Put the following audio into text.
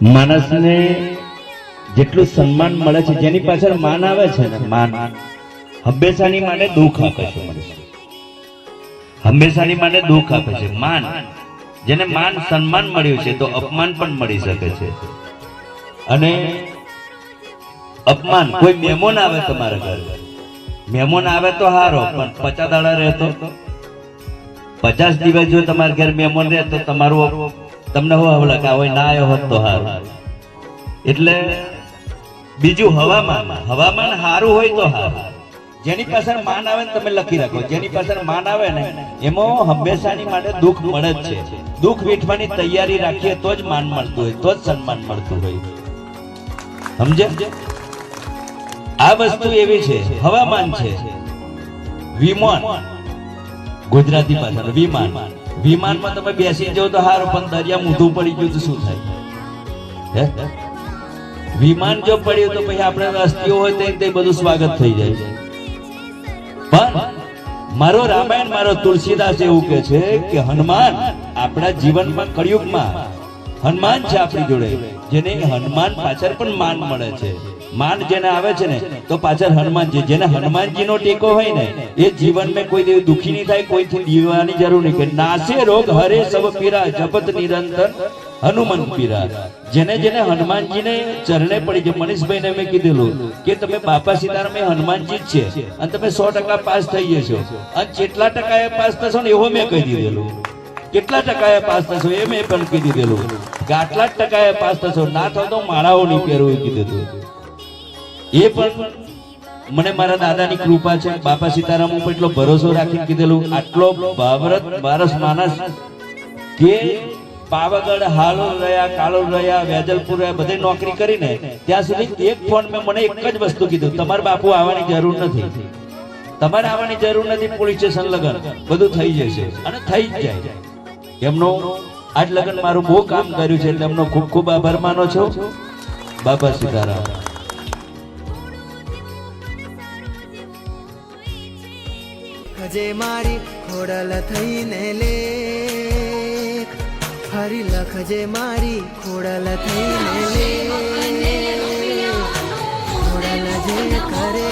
માણસને જેટલું સન્માન મળે છે, જેની પાછળ માન આવે છે ને, માન હંમેશાની માટે દુઃખ આપે છે. હંમેશાની માટે દુઃખ આપે છે. માન, જેને માન સન્માન મળ્યું છે તો અપમાન પણ મળી શકે છે. અને અપમાન, કોઈ મહેમાન આવે તમારા ઘરે, મહેમાન આવે તો હારો, પણ 50 દાડા રહેતો, 50 દિવસ જો તમારા ઘર મહેમાન રહે તો તમારું તમને હવલા કે હોય ના આવ્યો હોત તો હારું. એટલે બીજું હવામાન, હવામાન સારું હોય તો હારું. જેની પાછળ માન આવે ને તમે લખી રાખો, જેની પાછળ માન આવે ને એમાં હંમેશાની માટે દુઃખ મળે જ છે. દુઃખ વેઠવાની તૈયારી રાખીએ તો જ માન મળતું હોય, તો જ સન્માન મળતું હોય. સમજે? આ વસ્તુ એવી છે. હવામાન છે. વિમાન, ગુજરાતી ભાષાનું વિમાન. વિમાનમાં તમે બેસી જાઓ તો હારું, પણ દરિયા ઊંધું પડી ગયું તો શું થાય? વિમાન જો પડ્યું તો પછી આપણે રસ્તીઓ હોય તે બધું સ્વાગત થઈ જાય. પણ મારો રામાયણ, મારો તુલસીદાસ એવું કે છે કે હનુમાન આપણા જીવનમાં, કળિયુગમાં હનુમાન છે આપણી જોડે, જેને હનુમાન પાછળ પણ માન મળે છે. માન જેને આવે છે ને તો પાછળ હનુમાનજી, જેને હનુમાનજીનો ટેકો હોય ને એ જીવનમાં કોઈ દેવ દુખી નહીં થાય, કોઈથી દીવાની જરૂર નહીં. કે નાસે રોગ હરે સબ પીરા, જપત નિરંતર હનુમાન પીરા. જેને જેને હનુમાનજીને ચરણે પડી છે, મનીષભાઈને મેં કીધેલું કે તમે બાપા સીતારામ એ હનુમાનજી જ છે અને તમે 100% પાસ થઈ જશો. અને જેટલા ટકા એ પાસ થશો ને એવો મેં કહી દીધેલું, કેટલા ટકા પાસ થશો એ મેં પણ કહી દીધેલું કે આટલા જ ટકા પાસ થશો, ના થતો માળાઓ નહીં પહેરવું એ કીધું. એ પણ મને મારા દાદાની કૃપા છે. બાપા સીતારામ ઉપર એટલો ભરોસો રાખીને કીધેલું. આટલો બારસ માણસ કે પાવાગઢ, હાલોલ રહ્યા, કાલોલ રહ્યા, વેજલપુર રહ્યા, બધે નોકરી કરીને ત્યાં સુધી એક ફોન મેં મને એક જ વસ્તુ કીધું, તમારે બાપુ આવવાની જરૂર નથી, તમારે આવવાની જરૂર નથી, પોલીસ સ્ટેશન લગન બધું થઈ જશે. અને થઈ જ જાય. એમનો આજ લગન મારું બહુ કામ કર્યું છે એટલે એમનો ખૂબ ખૂબ આભાર માનો છો. બાપા સીતારામ. હજે મારી ખોડલ થઈને લેખ, હરી લખજે મારી ખોડલ થઈને લેખ, ખોડલ જે કરે